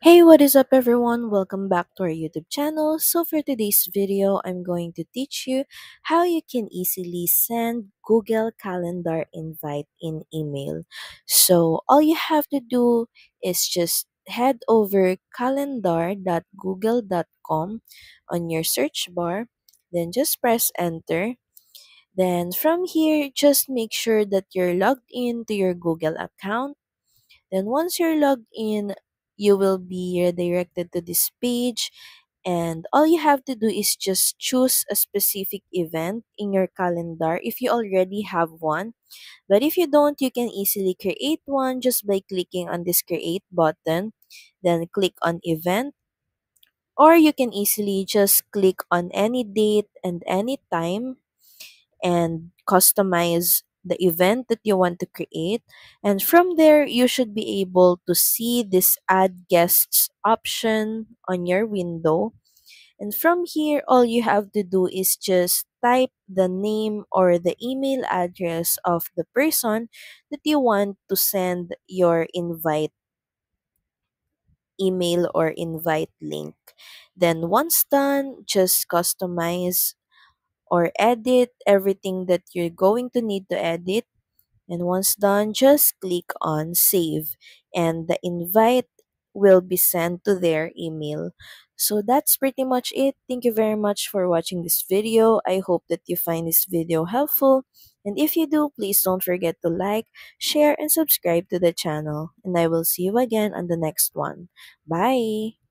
Hey, what is up everyone? Welcome back to our YouTube channel. So for today's video, I'm going to teach you how you can easily send Google Calendar invite in email. So all you have to do is just head over calendar.google.com on your search bar, then just press enter. Then from here, just make sure that you're logged in to your Google account. Then once you're logged in, you will be redirected to this page, and all you have to do is just choose a specific event in your calendar if you already have one. But if you don't, you can easily create one just by clicking on this create button, then click on event, or you can easily just click on any date and any time and customize the event that you want to create. And from there, you should be able to see this add guests option on your window. And from here, all you have to do is just type the name or the email address of the person that you want to send your invite email or invite link. Then once done, just customize or edit everything that you're going to need to edit. And once done, just click on save and the invite will be sent to their email. So that's pretty much it. Thank you very much for watching this video. I hope that you find this video helpful. And if you do, please don't forget to like, share, and subscribe to the channel. And I will see you again on the next one. Bye!